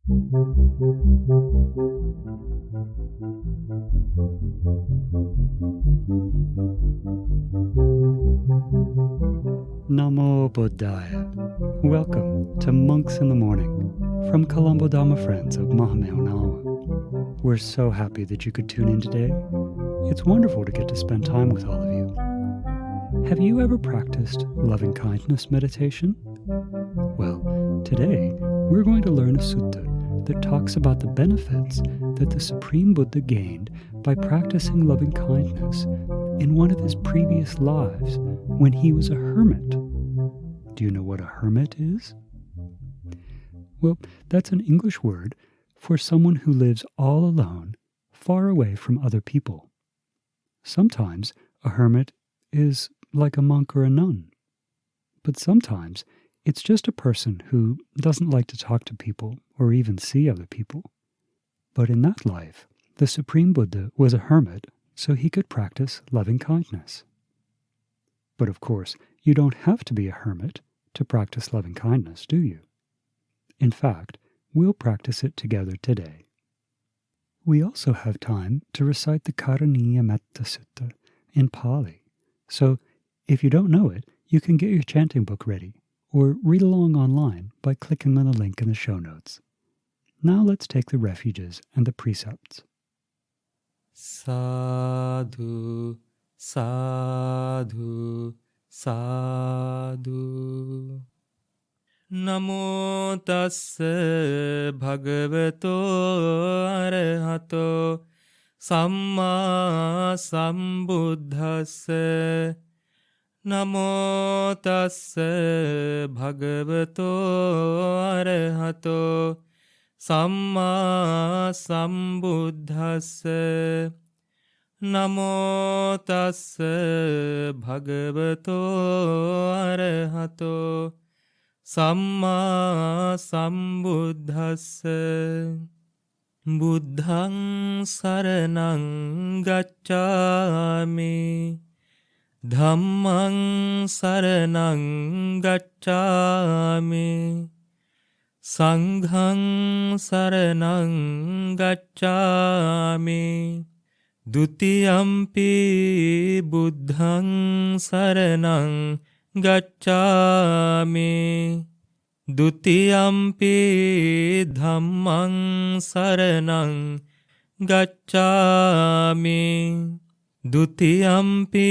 Namo Buddhaya. Welcome to Monks in the Morning from Colombo Dhamma Friends of Mahamevnawa. We're so happy that you could tune in today. It's wonderful to get to spend time with all of you. Have you ever practiced loving-kindness meditation? Well, today we're going to learn a sutta that talks about the benefits that the Supreme Buddha gained by practicing loving-kindness in one of his previous lives when he was a hermit. Do you know what a hermit is? Well, that's an English word for someone who lives all alone, far away from other people. Sometimes a hermit is like a monk or a nun, but sometimes it's just a person who doesn't like to talk to people or even see other people. But in that life, the Supreme Buddha was a hermit so he could practice loving-kindness. But of course, you don't have to be a hermit to practice loving-kindness, do you? In fact, we'll practice it together today. We also have time to recite the Karaniya Metta Sutta in Pali, so if you don't know it, you can get your chanting book ready or read along online by clicking on the link in the show notes. Now let's take the refuges and the precepts. Sadhu, sadhu, sadhu. Namo tassa bhagavato arahato samma sambuddhassa. Namo tassa bhagavato arahato samma sambuddhassa. Namo tassa bhagavato arahato samma sambuddhassa. Buddhaṃ saranang gacchāmi. Dhammaṃ saranang gacchāmi. Sanghang saranang gacchāmi. Dutiyampi buddhaṃ saranang gacchāmi. Dutiyampi dhammaṃ saranang gacchāmi. Dutiyampi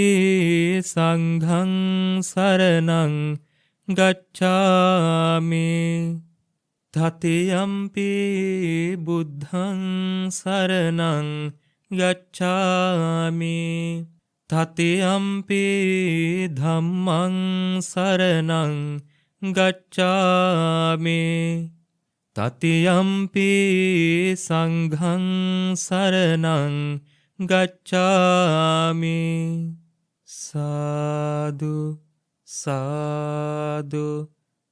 sanghang saranang gacchāmi. Tatiyampi buddhaṃ saranang gacchāmi. Tatiyampi dhammaṃ saranang gacchāmi. Tatiyampi sanghang saranang gacchāmi. Sadhu, sadhu,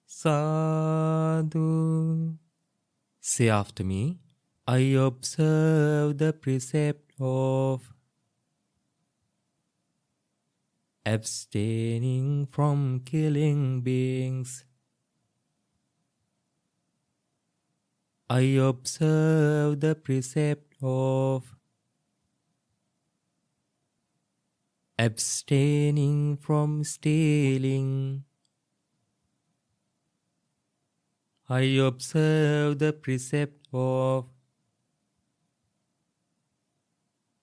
sadhu. Say after me, I observe the precept of abstaining from killing beings. I observe the precept of abstaining from stealing. I observe the precept of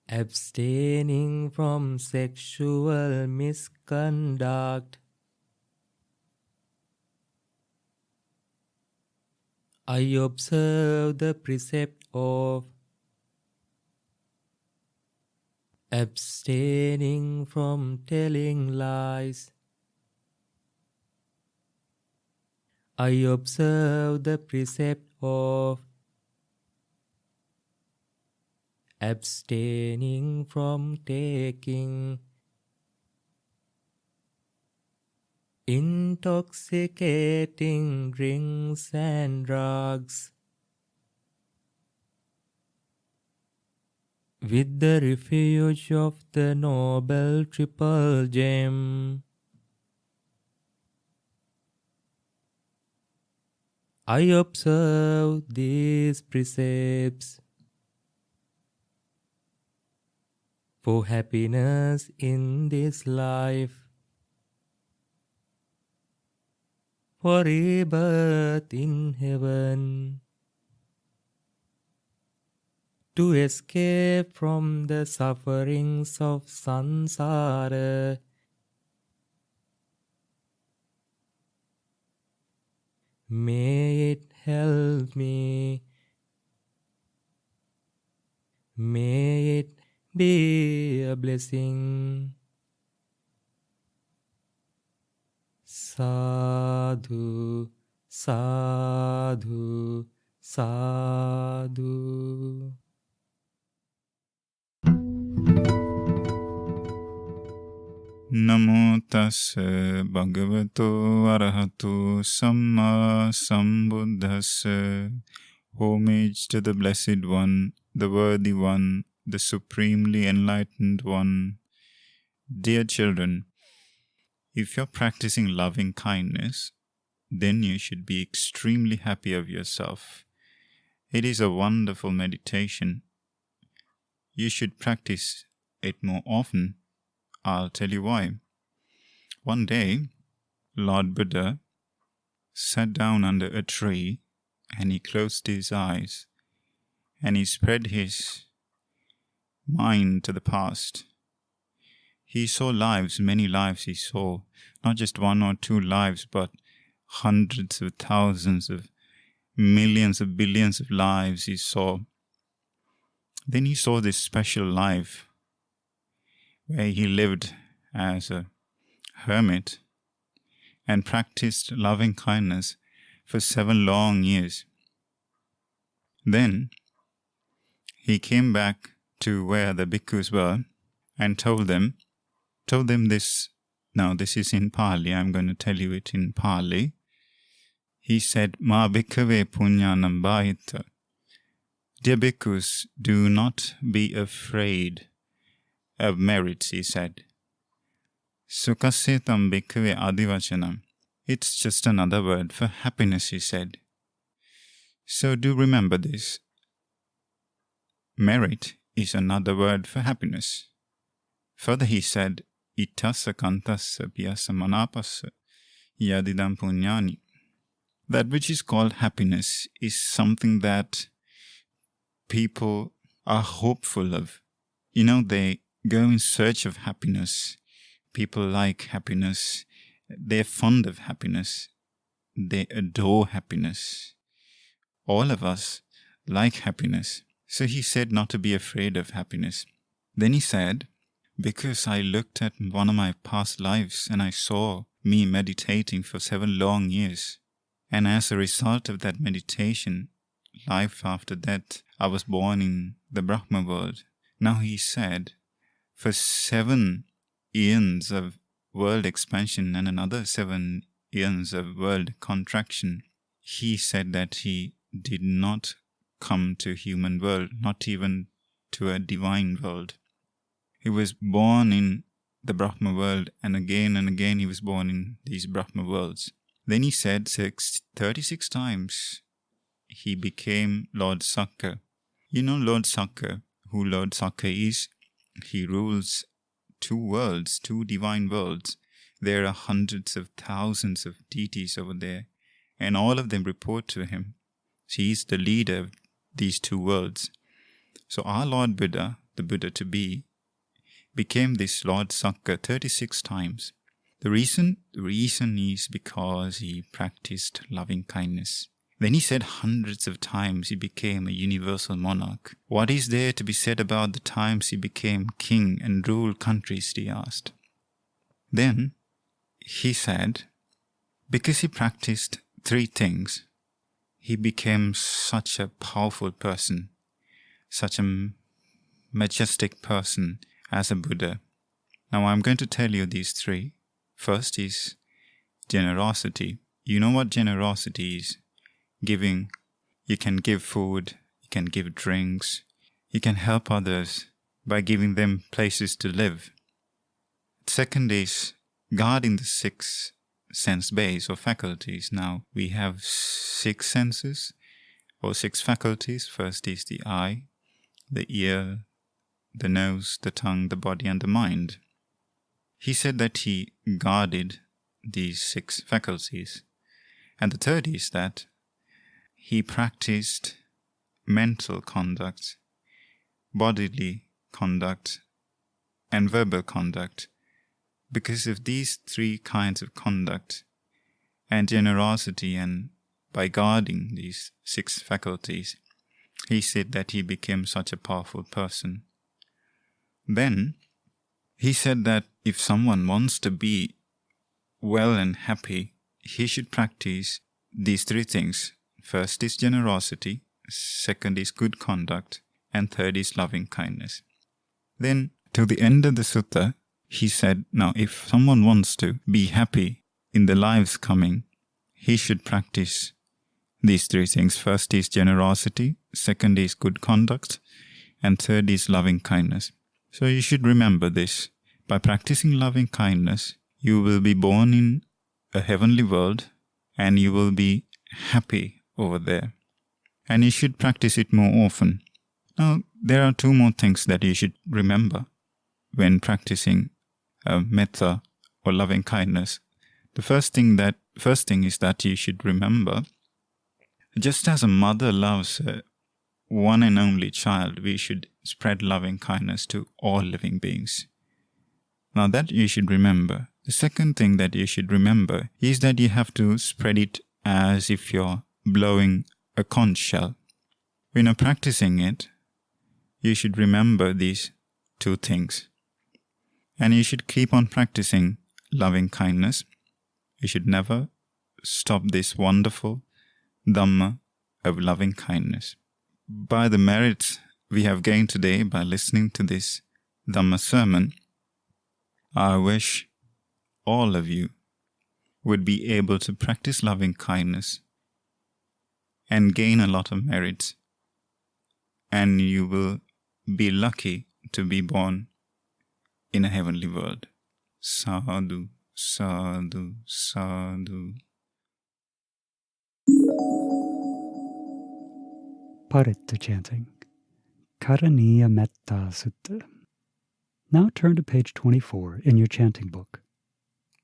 abstaining from sexual misconduct. I observe the precept of abstaining from telling lies. I observe the precept of abstaining from taking intoxicating drinks and drugs. With the refuge of the Noble Triple Gem, I observe these precepts for happiness in this life, for rebirth in heaven, to escape from the sufferings of samsara. May it help me. May it be a blessing. Sadhu, sadhu, sadhu. Namo tassa bhagavato arahato samma sambuddhassa. Homage to the Blessed One, the Worthy One, the Supremely Enlightened One. Dear children, if you're practicing loving kindness, then you should be extremely happy of yourself. It is a wonderful meditation. You should practice it more often. I'll tell you why. One day, Lord Buddha sat down under a tree and he closed his eyes and he spread his mind to the past. He saw lives, many lives he saw, not just one or two lives, but hundreds of thousands of millions of billions of lives he saw. Then he saw this special life where he lived as a hermit and practiced loving kindness for 7 long years. Then he came back to where the bhikkhus were and told them this. Now this is in Pali, I'm going to tell you it in Pali. He said, Ma bhikkhave punyanam bhayita. Dear bhikkhus, do not be afraid of merits, he said. Sukhasetam bhikkhave adivachanam. It's just another word for happiness, he said. So do remember this. Merit is another word for happiness. Further he said, Itassa kantassa piyasa manapassa yadidam punyani. That which is called happiness is something that people are hopeful of. They go in search of happiness. People like happiness. They're fond of happiness. They adore happiness. All of us like happiness. So he said not to be afraid of happiness. Then he said, because I looked at one of my past lives and I saw me meditating for 7 long years. And as a result of that meditation, life after that, I was born in the Brahma world. Now he said, for 7 eons of world expansion and another 7 eons of world contraction, he said that he did not come to human world, not even to a divine world. He was born in the Brahma world, and again he was born in these Brahma worlds. Then he said 36 times he became Lord Sakka. Lord Sakka, who Lord Sakka is? He rules 2 worlds, 2 divine worlds. There are hundreds of thousands of deities over there, and all of them report to him. He is the leader of these 2 worlds. So our Lord Buddha, the Buddha to be, became this Lord Sakka 36 times. The reason is because he practiced loving kindness. Then he said hundreds of times he became a universal monarch. What is there to be said about the times he became king and ruled countries, he asked. Then he said, because he practiced 3 things, he became such a powerful person, such a majestic person as a Buddha. Now I'm going to tell you these 3. First is generosity. You know what generosity is? Giving. You can give food, you can give drinks, you can help others by giving them places to live. Second is guarding the 6 sense base or faculties. Now, we have 6 senses or 6 faculties. First is the eye, the ear, the nose, the tongue, the body, and the mind. He said that he guarded these 6 faculties. And the third is that he practiced mental conduct, bodily conduct, and verbal conduct. Because of these 3 kinds of conduct and generosity, and by guarding these 6 faculties, he said that he became such a powerful person. Then he said that if someone wants to be well and happy, he should practice these 3 things. First is generosity, second is good conduct, and third is loving kindness. Then, to the end of the sutta, he said, now if someone wants to be happy in the lives coming, he should practice these 3 things. First is generosity, second is good conduct, and third is loving kindness. So you should remember this. By practicing loving kindness, you will be born in a heavenly world and you will be happy over there. And you should practice it more often. Now, there are 2 more things that you should remember when practicing metta or loving kindness. The first thing is that you should remember, just as a mother loves her one and only child, we should spread loving kindness to all living beings. Now that you should remember. The second thing that you should remember is that you have to spread it as if you're blowing a conch shell. When you're practicing it, you should remember these 2 things. And you should keep on practicing loving kindness. You should never stop this wonderful Dhamma of loving kindness. By the merits we have gained today by listening to this Dhamma sermon, I wish all of you would be able to practice loving kindness and gain a lot of merits. And you will be lucky to be born in a heavenly world. Sadhu, sadhu, sadhu. Paritta chanting. Karaniya Metta Sutta. Now turn to page 24 in your chanting book.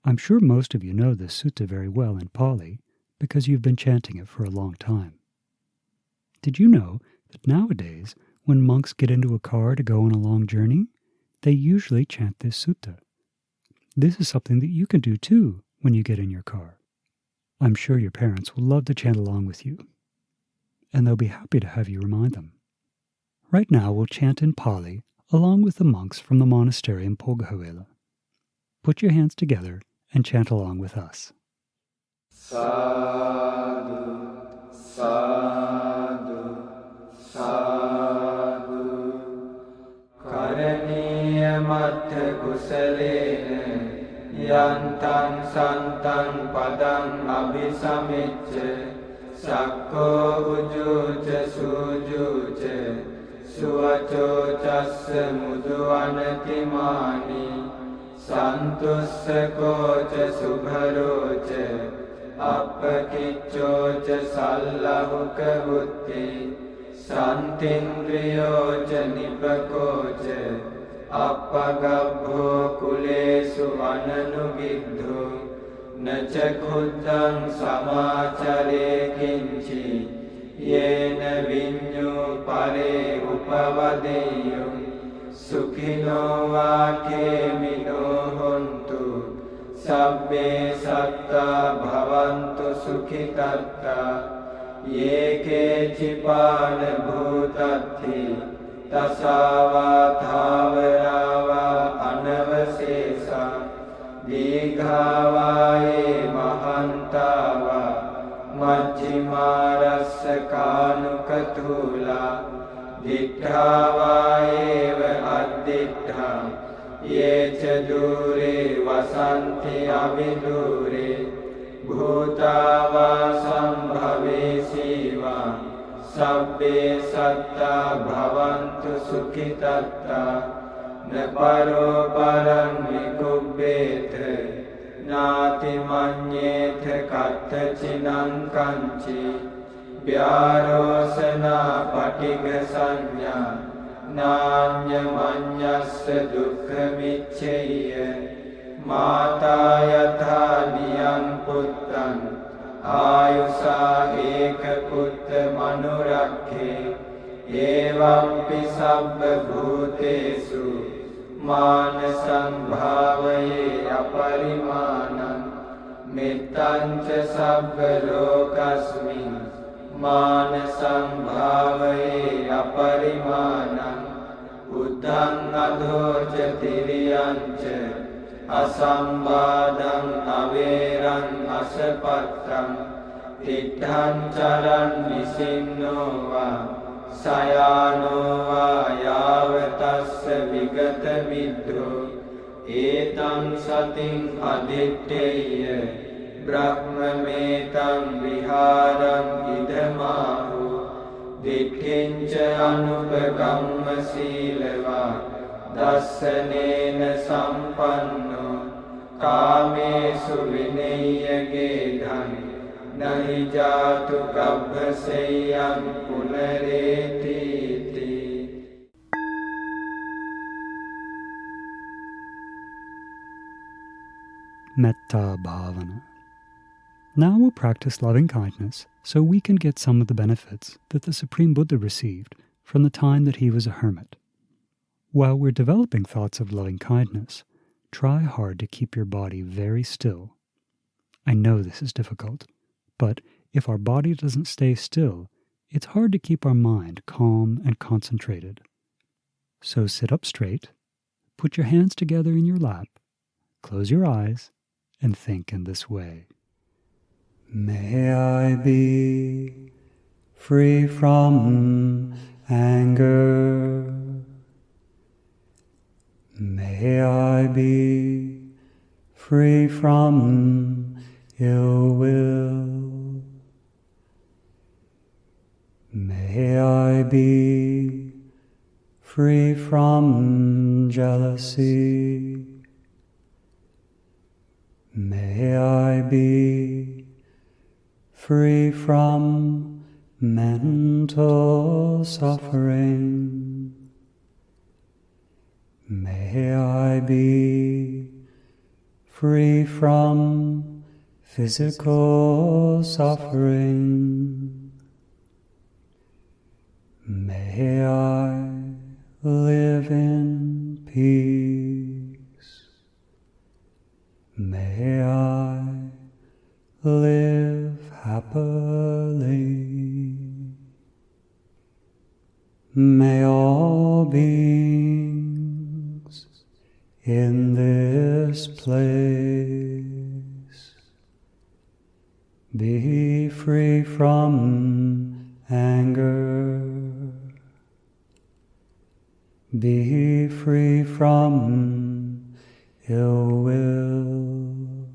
I'm sure most of you know this sutta very well in Pali because you've been chanting it for a long time. Did you know that nowadays, when monks get into a car to go on a long journey, they usually chant this sutta? This is something that you can do too when you get in your car. I'm sure your parents will love to chant along with you, and they'll be happy to have you remind them. Right now we'll chant in Pali along with the monks from the monastery in Poghawela. Put your hands together and chant along with us. Sadhu, sadhu, sadhu. Karaniya mattha kusalena yantam santam padam abhisamicca sakko ujuca sujuca suvaco chassa mudhuanatimani santussako subharo appakicco sallahuka buddhi santindriyo nipako appagabho kulesu ananugiddho naca khuddam samacare kinchi yena vinyo pare upavadeyo sukhino vakemino hontu sabbe satta bhavantu sukhitatta yeke chipana bhutathi tasava thavarava anavasesa dighavāye mahantava majjimarassa kānukatula diṭṭhāvāyeva addiṭṭha yeca dure vasanti avidure bhūtāvā sambhavesiva sabbe satta bhavantu sukhitatta na paro param vikubbeta Nāti maññetha kattacinam kanci Vyārosana patigha saññā Nāñya maññassa dukkha micceya Mātā yatha niyam puttam Āyusā eka putta manurakhe Evampi sabba bhūtesu Mānasam bhāvaye aparimanam Mettanca sabba lokasmin Mānasam bhāvaye aparimanam Uddhaṃ adhoca tiriyanca Asambādhaṃ averaṃ asapattaṃ Tiṭṭhaṃ caraṃ nisinno vā Sayāno vā yāvatassa vigata middho Etaṃ satiṃ aditteya Brahmametam vihāram idhamāhu Diṭṭhiṃca anupagamma sīlavā Dassanena sampanno Kāmesu vinayya gedhaṃ Nahi jātu gabhasayyam punareti. Metta Bhavana. Now we'll practice loving kindness so we can get some of the benefits that the Supreme Buddha received from the time that he was a hermit. While we're developing thoughts of loving kindness, try hard to keep your body very still. I know this is difficult, but if our body doesn't stay still, it's hard to keep our mind calm and concentrated. So sit up straight, put your hands together in your lap, close your eyes, and think in this way. May I be free from anger. May I be free from ill will. May I be free from jealousy. May I be free from mental suffering. May I be free from physical suffering. May I live in peace. May I live happily. May all beings in this place be free from anger. Be free from ill will.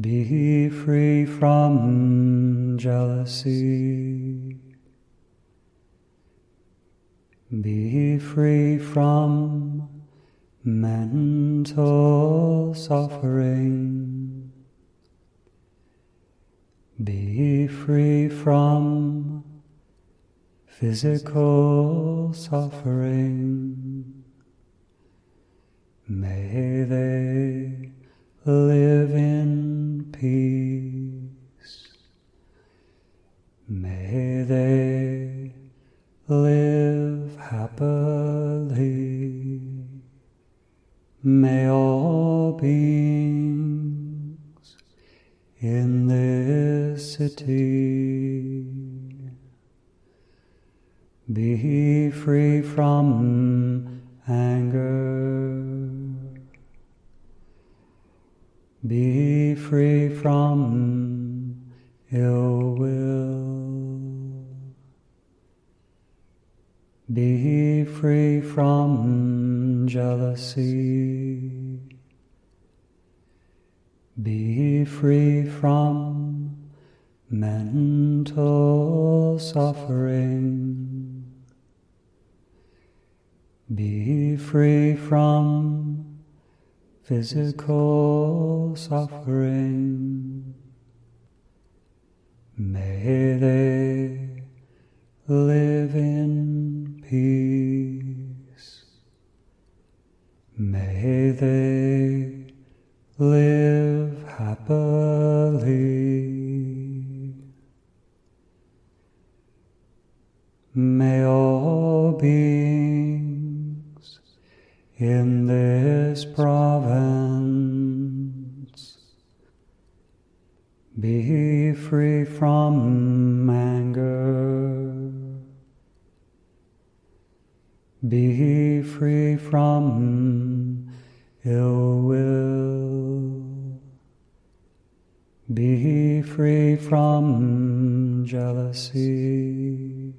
Be free from jealousy. Be free from mental suffering. Be free from physical suffering. May they live in peace. May they live happily. May all beings in this city be free from anger. Be free from ill will. Be free from jealousy. Be free from mental suffering. Be free from physical suffering. May they live in peace. May they live happily. May all beings in this province be free from anger, be free from ill will, be free from jealousy,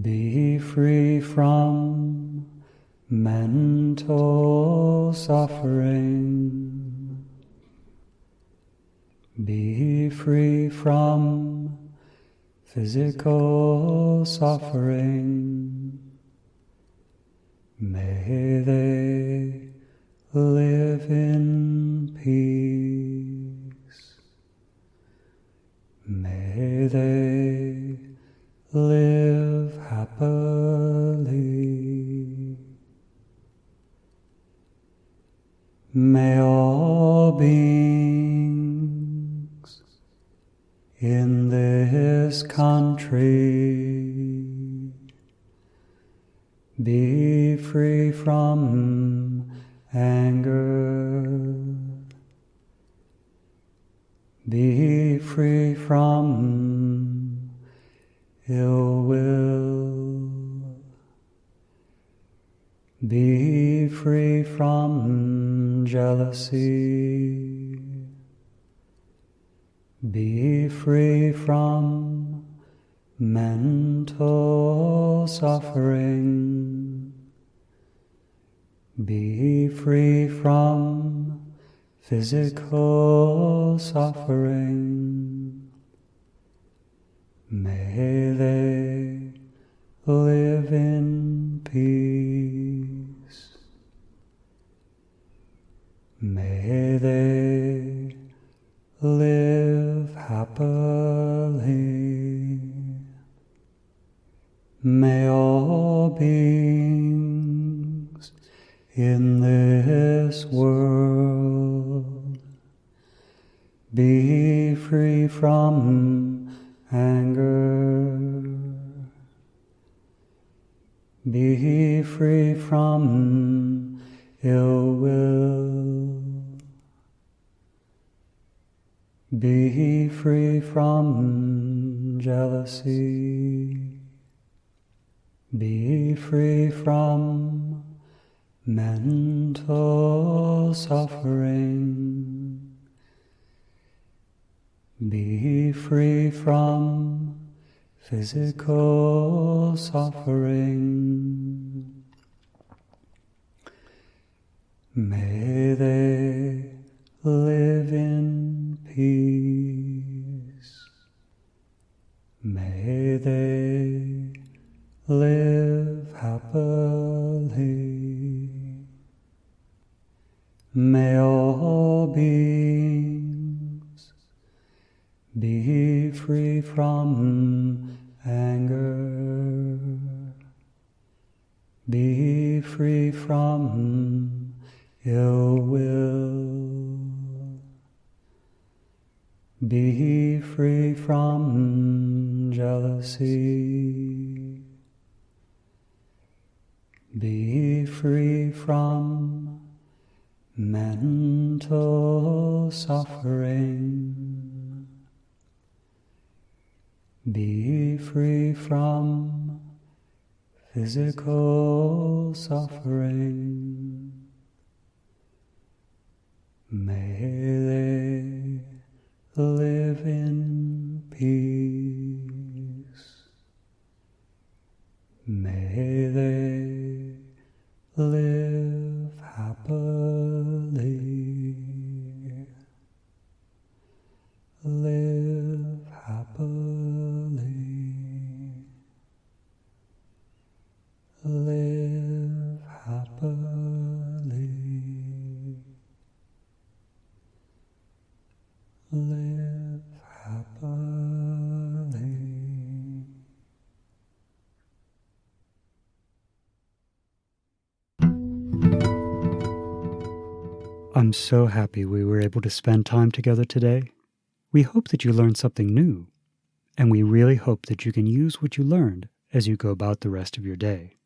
be free from mental suffering, be free from physical suffering. May they live in peace. May they live happily. May all beings in this country be free from anger, be free from ill will, be free from jealousy, be free from mental suffering, be free from physical suffering. May they live in peace. May they live happily. May all beings in this world be free from anger, be free from ill will, be free from jealousy, be free from mental suffering, be free from physical suffering. May they live in peace. May they live happily. May all beings be free from anger, be free from ill will, be free from jealousy, be free from mental suffering, be free from physical suffering. May they live in peace. May they live happily. Live happily. Live happily. I'm so happy we were able to spend time together today. We hope that you learned something new, and we really hope that you can use what you learned as you go about the rest of your day.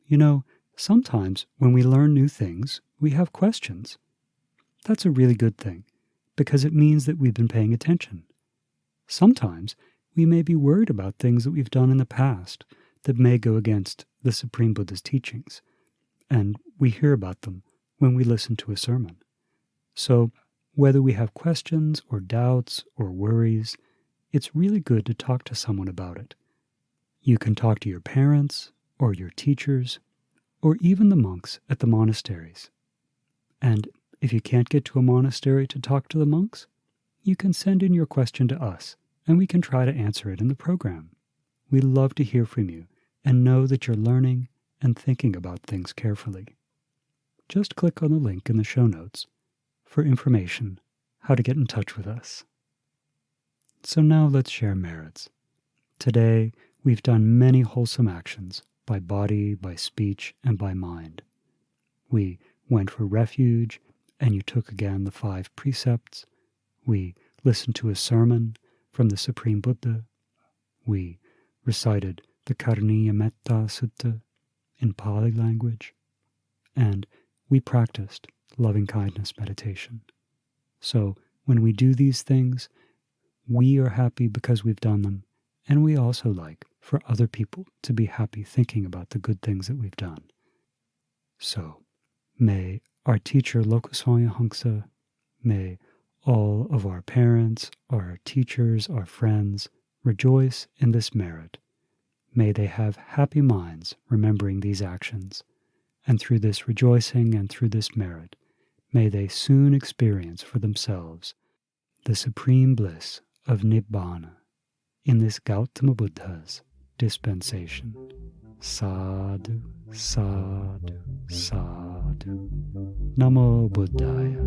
You know, sometimes when we learn new things, we have questions. That's a really good thing, because it means that we've been paying attention. Sometimes we may be worried about things that we've done in the past that may go against the Supreme Buddha's teachings, and we hear about them when we listen to a sermon. So, whether we have questions or doubts or worries, it's really good to talk to someone about it. You can talk to your parents or your teachers or even the monks at the monasteries. And if you can't get to a monastery to talk to the monks, you can send in your question to us and we can try to answer it in the program. We love to hear from you and know that you're learning and thinking about things carefully. Just click on the link in the show notes for information how to get in touch with us. So now let's share merits. Today, we've done many wholesome actions by body, by speech, and by mind. We went for refuge, and you took again the 5 precepts. We listened to a sermon from the Supreme Buddha. We recited the Karaniya Metta Sutta in Pali language. And we practiced loving-kindness meditation. So when we do these things, we are happy because we've done them, and we also like for other people to be happy thinking about the good things that we've done. So may our teacher Lokaswami Hangsa, may all of our parents, our teachers, our friends rejoice in this merit. May they have happy minds remembering these actions, and through this rejoicing and through this merit, may they soon experience for themselves the supreme bliss of Nibbana in this Gautama Buddha's dispensation. Sadhu, sadhu, sadhu. Namo Buddhaya.